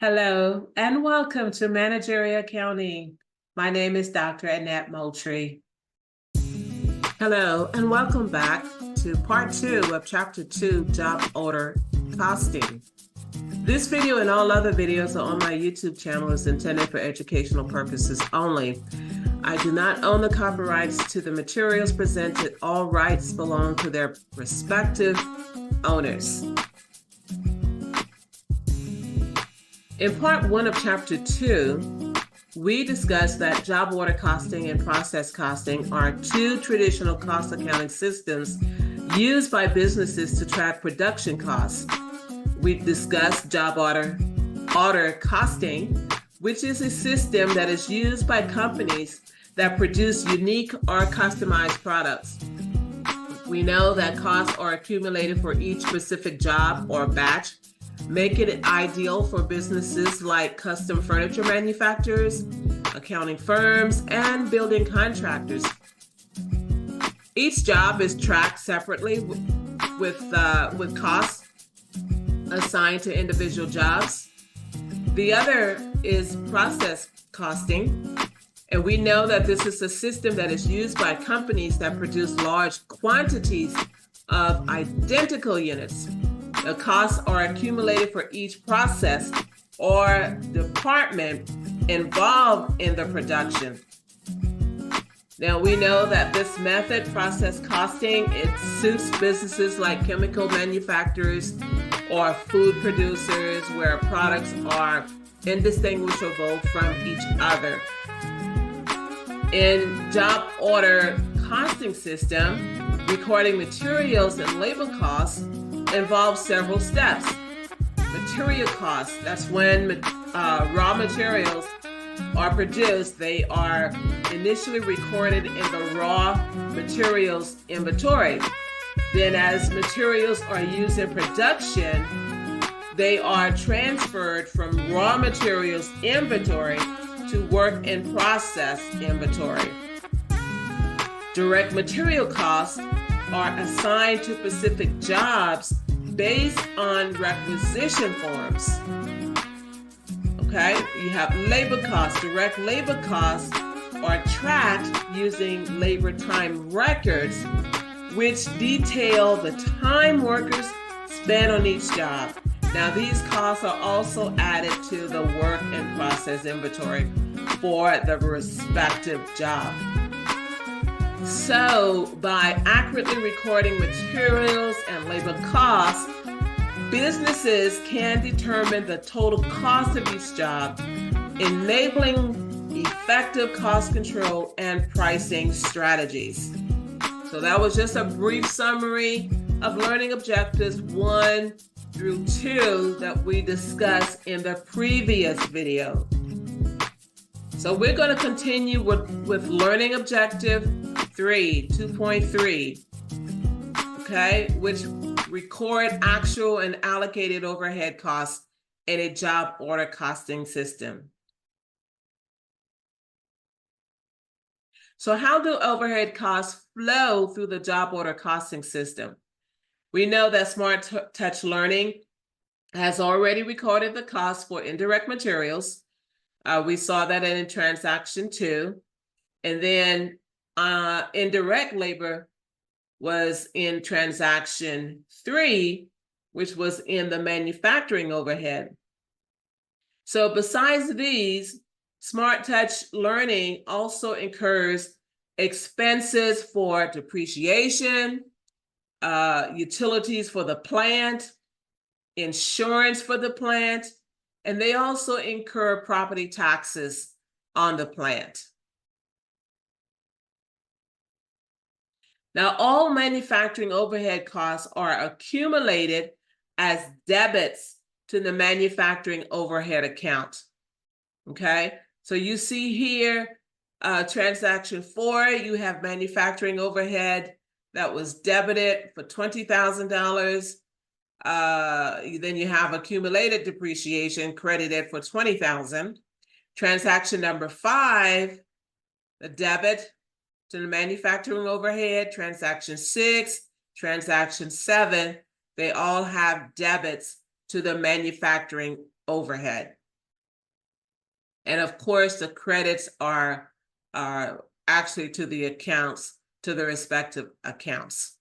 Hello, and welcome to Managerial Accounting. My name is Dr. Annette Moultrie. Hello, and welcome back to part 2 of chapter 2, Job Order Costing. This video and all other videos are on my YouTube channel is intended for educational purposes only. I do not own the copyrights to the materials presented. All rights belong to their respective owners. In part 1 of chapter 2, we discussed that job order costing and process costing are two traditional cost accounting systems used by businesses to track production costs. We discussed job order costing, which is a system that is used by companies that produce unique or customized products. We know that costs are accumulated for each specific job or batch, making it ideal for businesses like custom furniture manufacturers, accounting firms, and building contractors. Each job is tracked separately with costs assigned to individual jobs. The other is process costing, and we know that this is a system that is used by companies that produce large quantities of identical units. The costs are accumulated for each process or department involved in the production. Now, we know that this method, process costing, it suits businesses like chemical manufacturers or food producers where products are indistinguishable from each other. In job order costing system, recording materials and labor costs involves several steps. Material costs, that's when raw materials are produced. They are initially recorded in the raw materials inventory. Then as materials are used in production, they are transferred from raw materials inventory to work in process inventory. Direct material costs are assigned to specific jobs based on requisition forms. Okay, you have labor costs. Direct labor costs are tracked using labor time records, which detail the time workers spend on each job. Now, these costs are also added to the work in process inventory for the respective job. So, by accurately recording materials and labor costs, businesses can determine the total cost of each job, enabling effective cost control and pricing strategies. So that was just a brief summary of learning objectives 1 through 2 that we discussed in the previous video. So we're going to continue with learning objective 2.3, okay, which record actual and allocated overhead costs in a job order costing system. So how do overhead costs flow through the job order costing system? We know that Smart Touch Learning has already recorded the cost for indirect materials. We saw that in transaction 2. And then indirect labor was in transaction 3, which was in the manufacturing overhead. So besides these, Smart Touch Learning also incurs expenses for depreciation, utilities for the plant, insurance for the plant, and they also incur property taxes on the plant. Now, all manufacturing overhead costs are accumulated as debits to the manufacturing overhead account. Okay, so you see here, transaction 4, you have manufacturing overhead that was debited for $20,000. Then you have accumulated depreciation credited for $20,000. Transaction number 5, the debit to the manufacturing overhead. Transaction 6, transaction 7, they all have debits to the manufacturing overhead. And of course, the credits are actually to the accounts, to the respective accounts.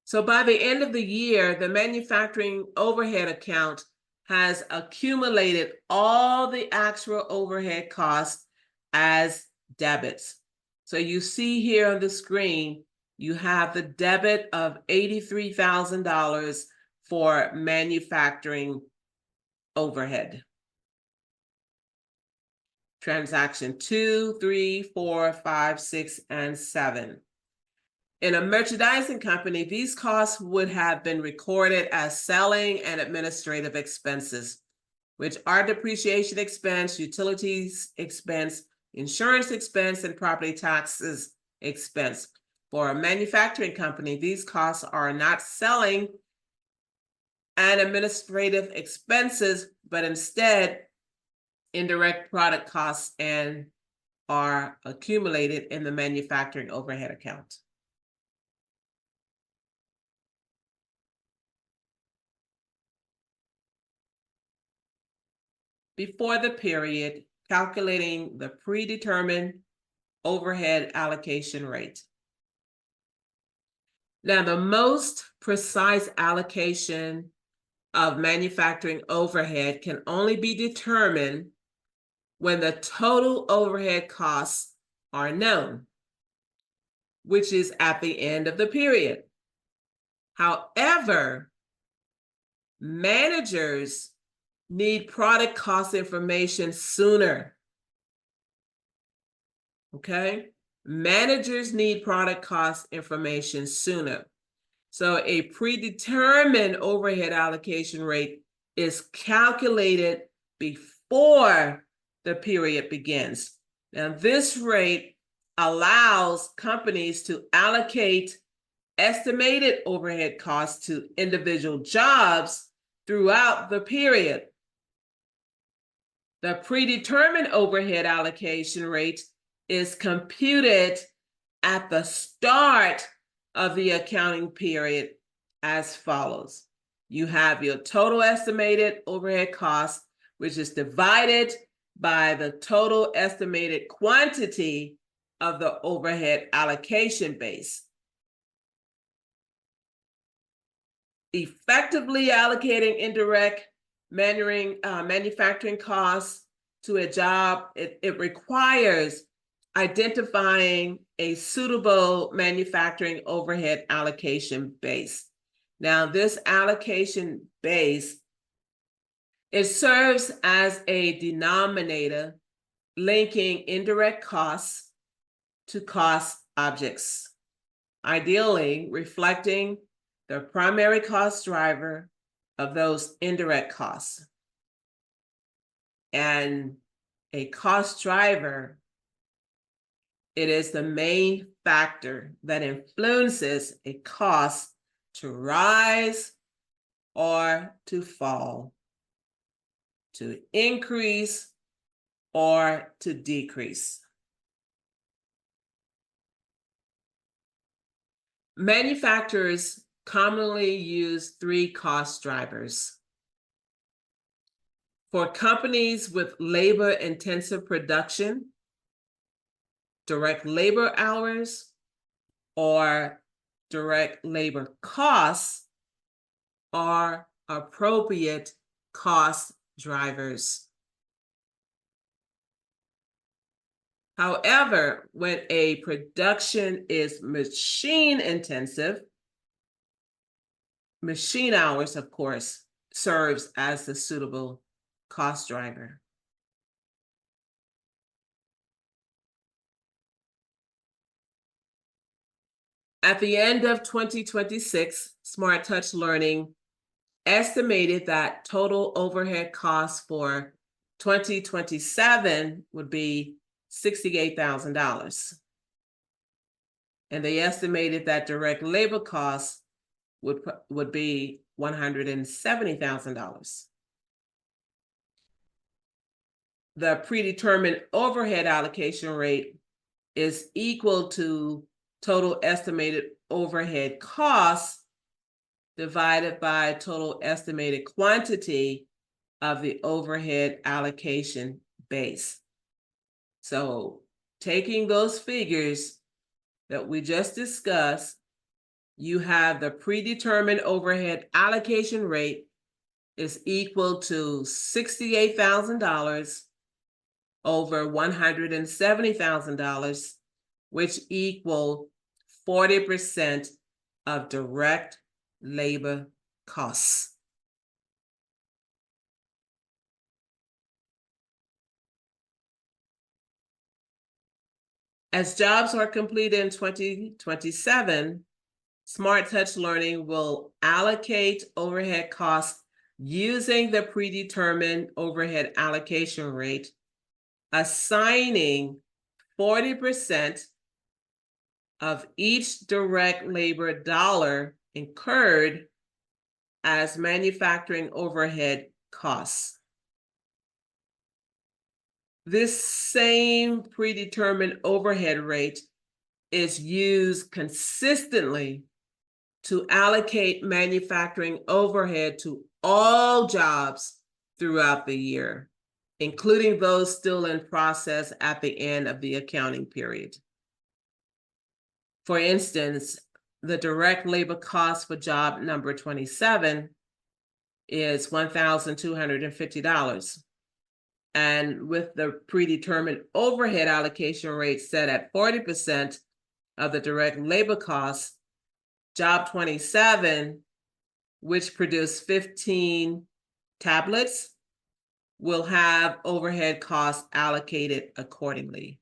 So by the end of the year, the manufacturing overhead account has accumulated all the actual overhead costs as debits. So you see here on the screen, you have the debit of $83,000 for manufacturing overhead. Transaction 2, 3, 4, 5, 6, and 7. In a merchandising company, these costs would have been recorded as selling and administrative expenses, which are depreciation expense, utilities expense, insurance expense, and property taxes expense. For a manufacturing company, these costs are not selling and administrative expenses, but instead indirect product costs and are accumulated in the manufacturing overhead account. Before the period, calculating the predetermined overhead allocation rate. Now, the most precise allocation of manufacturing overhead can only be determined when the total overhead costs are known, which is at the end of the period. However, managers need product cost information sooner. Okay? Managers need product cost information sooner. So a predetermined overhead allocation rate is calculated before the period begins. Now, this rate allows companies to allocate estimated overhead costs to individual jobs throughout the period. The predetermined overhead allocation rate is computed at the start of the accounting period as follows. You have your total estimated overhead cost, which is divided by the total estimated quantity of the overhead allocation base. Effectively allocating indirect manufacturing costs to a job, it requires identifying a suitable manufacturing overhead allocation base. Now, this allocation base, it serves as a denominator linking indirect costs to cost objects, ideally reflecting the primary cost driver of those indirect costs. And a cost driver, it is the main factor that influences a cost to rise or to fall, to increase or to decrease. Manufacturers commonly use 3 cost drivers. For companies with labor-intensive production, direct labor hours or direct labor costs are appropriate cost drivers. However, when a production is machine intensive, machine hours, of course, serves as the suitable cost driver. At the end of 2026, Smart Touch Learning estimated that total overhead costs for 2027 would be $68,000. And they estimated that direct labor costs would be $170,000. The predetermined overhead allocation rate is equal to total estimated overhead costs divided by total estimated quantity of the overhead allocation base. So taking those figures that we just discussed, you have the predetermined overhead allocation rate is equal to $68,000 over $170,000, which equal 40% of direct labor costs. As jobs are completed in 2027, Smart Touch Learning will allocate overhead costs using the predetermined overhead allocation rate, assigning 40% of each direct labor dollar incurred as manufacturing overhead costs. This same predetermined overhead rate is used consistently to allocate manufacturing overhead to all jobs throughout the year, including those still in process at the end of the accounting period. For instance, the direct labor cost for job number 27 is $1,250. And with the predetermined overhead allocation rate set at 40% of the direct labor costs, job 27, which produced 15 tablets, will have overhead costs allocated accordingly.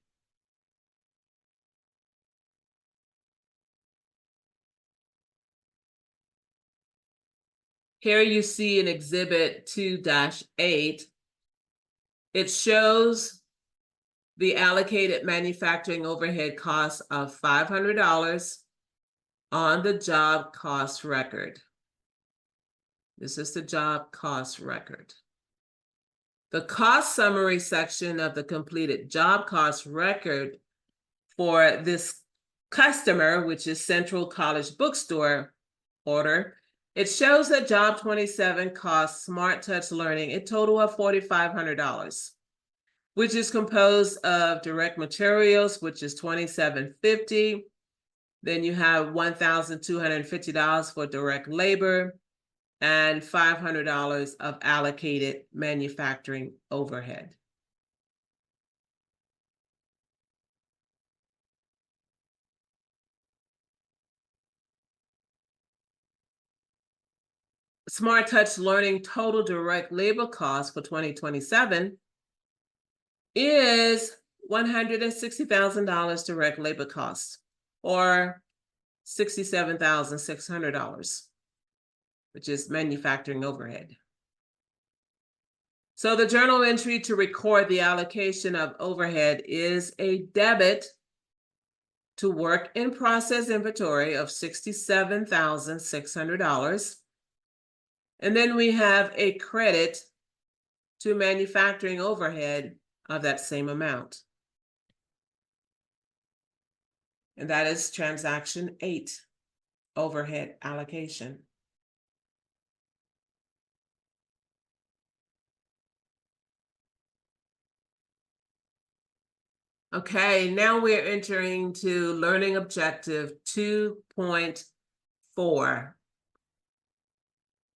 Here you see in Exhibit 2-8, it shows the allocated manufacturing overhead costs of $500 on the job cost record. This is the job cost record. The cost summary section of the completed job cost record for this customer, which is Central College Bookstore order, it shows that job 27 costs Smart Touch Learning a total of $4,500, which is composed of direct materials, which is $2,750. Then you have $1,250 for direct labor and $500 of allocated manufacturing overhead. Smart Touch Learning total direct labor cost for 2027 is $160,000 direct labor costs, or $67,600, which is manufacturing overhead. So the journal entry to record the allocation of overhead is a debit to work in process inventory of $67,600. And then we have a credit to manufacturing overhead of that same amount. And that is transaction 8, overhead allocation. Okay, now we're entering to learning objective 2.4.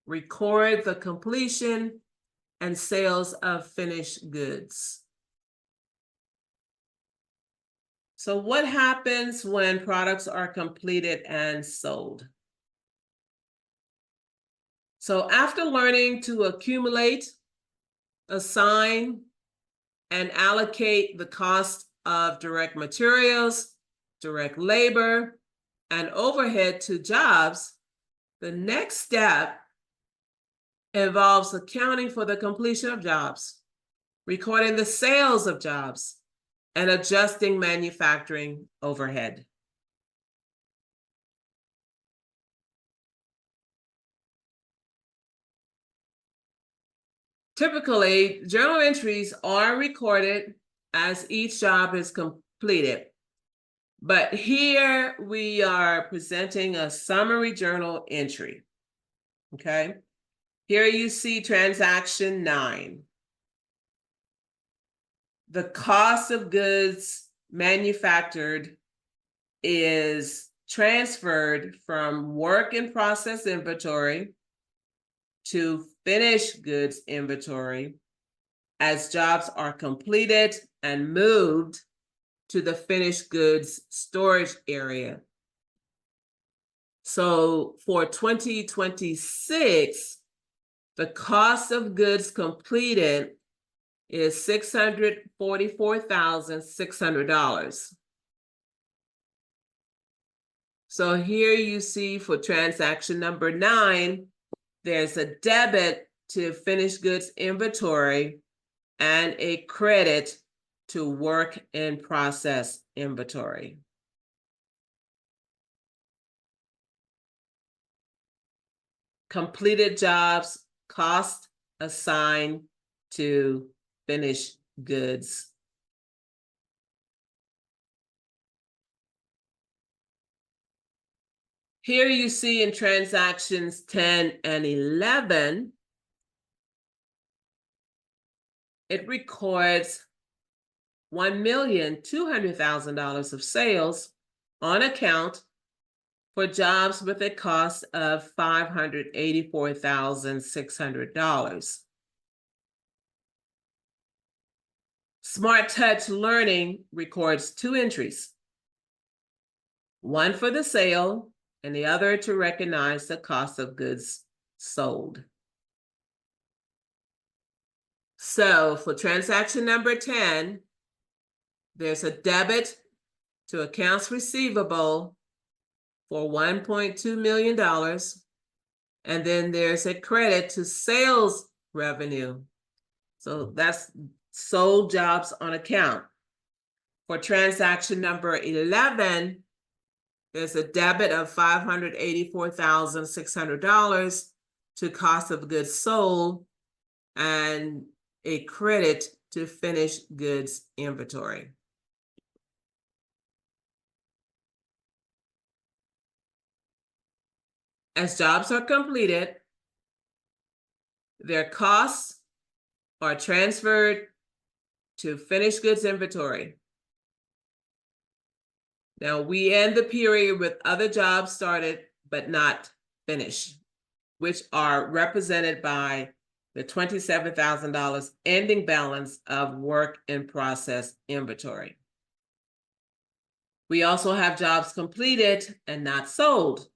Record the completion and sales of finished goods. So what happens when products are completed and sold? So after learning to accumulate, assign, and allocate the cost of direct materials, direct labor, and overhead to jobs, the next step involves accounting for the completion of jobs, recording the sales of jobs, and adjusting manufacturing overhead. Typically, journal entries are recorded as each job is completed. But here we are presenting a summary journal entry. Okay. Here you see transaction 9. The cost of goods manufactured is transferred from work in process inventory to finished goods inventory as jobs are completed and moved to the finished goods storage area. So for 2026, the cost of goods completed is $644,600. So here you see for transaction number 9, there's a debit to finished goods inventory and a credit to work in process inventory. Completed jobs, cost assigned to finished goods. Here you see in transactions 10 and 11, it records $1,200,000 of sales on account for jobs with a cost of $584,600. Smart Touch Learning records 2 entries, one for the sale and the other to recognize the cost of goods sold. So for transaction number 10, there's a debit to accounts receivable for $1.2 million, and then there's a credit to sales revenue. So that's sold jobs on account. For transaction number 11, there's a debit of $584,600 to cost of goods sold and a credit to finished goods inventory. As jobs are completed, their costs are transferred to finished goods inventory. Now, we end the period with other jobs started but not finished, which are represented by the $27,000 ending balance of work in process inventory. We also have jobs completed and not sold,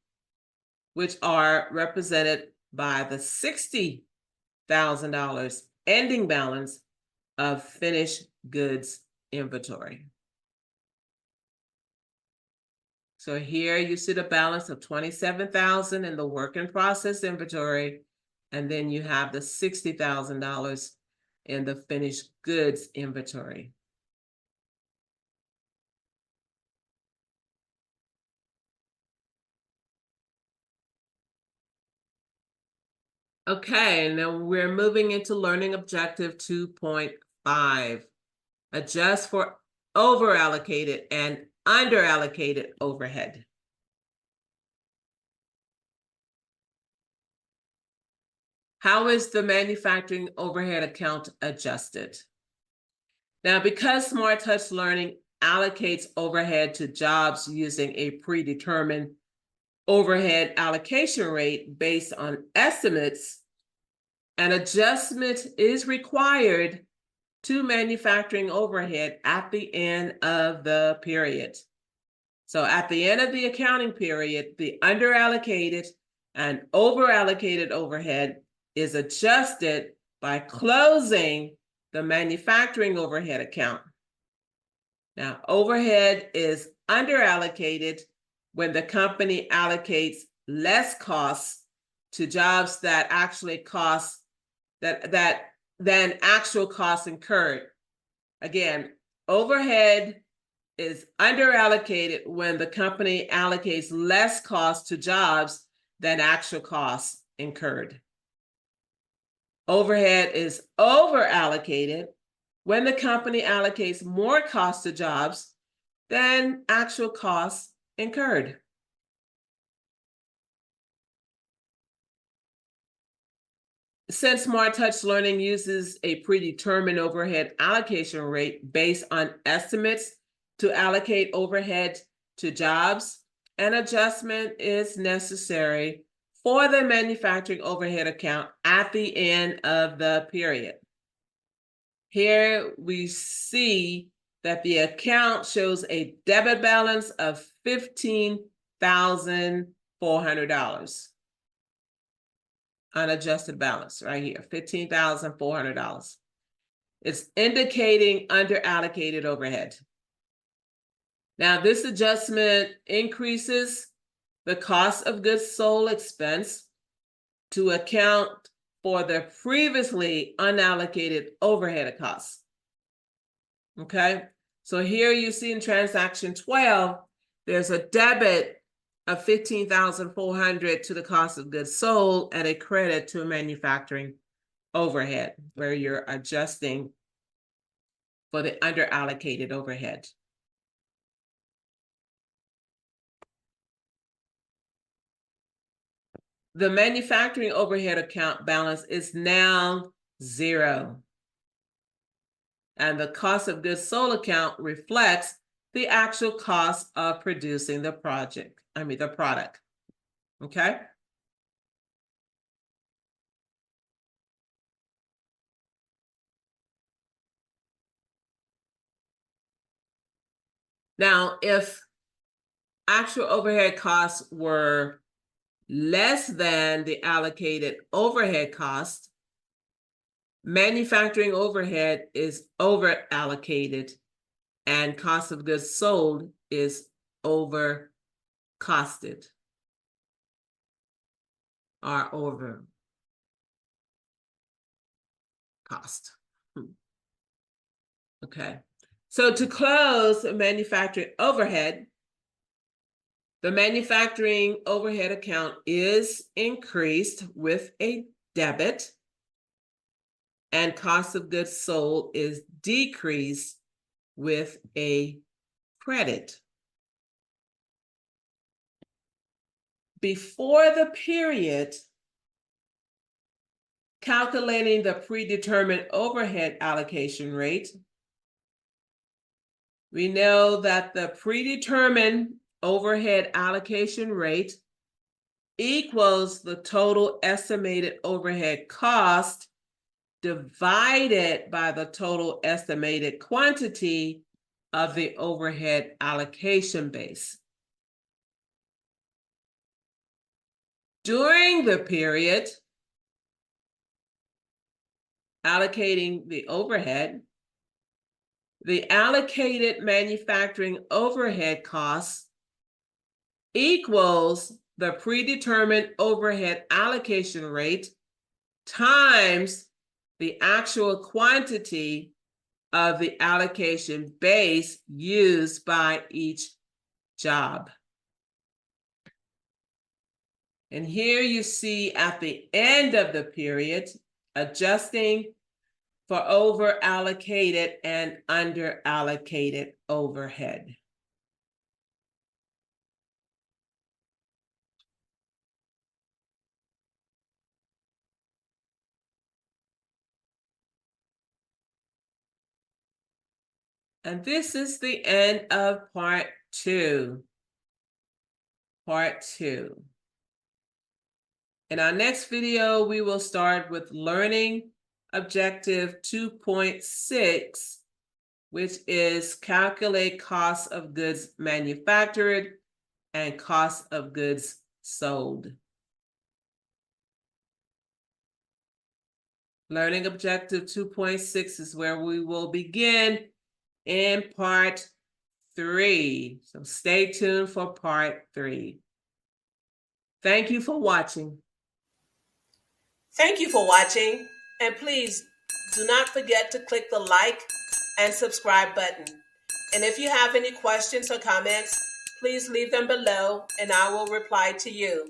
which are represented by the $60,000 ending balance of finished goods inventory. So here you see the balance of $27,000 in the work in process inventory, and then you have the $60,000 in the finished goods inventory. Okay, now we're moving into learning objective 2.5. Adjust for overallocated and underallocated overhead. How is the manufacturing overhead account adjusted? Now, because Smart Touch Learning allocates overhead to jobs using a predetermined overhead allocation rate based on estimates, an adjustment is required to manufacturing overhead at the end of the period. So at the end of the accounting period, the underallocated and overallocated overhead is adjusted by closing the manufacturing overhead account. Now, overhead is underallocated when the company allocates less costs to jobs that actually cost than actual costs incurred. Again, overhead is underallocated when the company allocates less costs to jobs than actual costs incurred. Overhead is overallocated when the company allocates more costs to jobs than actual costs incurred. Since Smart Touch Learning uses a predetermined overhead allocation rate based on estimates to allocate overhead to jobs, an adjustment is necessary for the manufacturing overhead account at the end of the period. Here we see that the account shows a debit balance of $15,400. Unadjusted balance right here, $15,400. It's indicating underallocated overhead. Now, this adjustment increases the cost of goods sold expense to account for the previously unallocated overhead costs. Okay, so here you see in transaction 12, there's a debit of $15,400 to the cost of goods sold and a credit to a manufacturing overhead, where you're adjusting for the underallocated overhead. The manufacturing overhead account balance is now 0. And the cost of goods sold account reflects the actual cost of producing the product. Okay? Now, if actual overhead costs were less than the allocated overhead cost, manufacturing overhead is over allocated and cost of goods sold is over costed or over cost. Okay, so to close manufacturing overhead, the manufacturing overhead account is increased with a debit and cost of goods sold is decreased with a credit. Before the period, calculating the predetermined overhead allocation rate, we know that the predetermined overhead allocation rate equals the total estimated overhead cost divided by the total estimated quantity of the overhead allocation base. During the period, allocating the overhead, the allocated manufacturing overhead costs equals the predetermined overhead allocation rate times the actual quantity of the allocation base used by each job. And here you see at the end of the period, adjusting for over-allocated and under-allocated overhead. And this is the end of part 2. Part 2. In our next video, we will start with learning objective 2.6, which is calculate cost of goods manufactured and cost of goods sold. Learning objective 2.6 is where we will begin in part 3. So stay tuned for part 3. Thank you for watching. Thank you for watching, and please do not forget to click the like and subscribe button. And if you have any questions or comments, please leave them below and I will reply to you.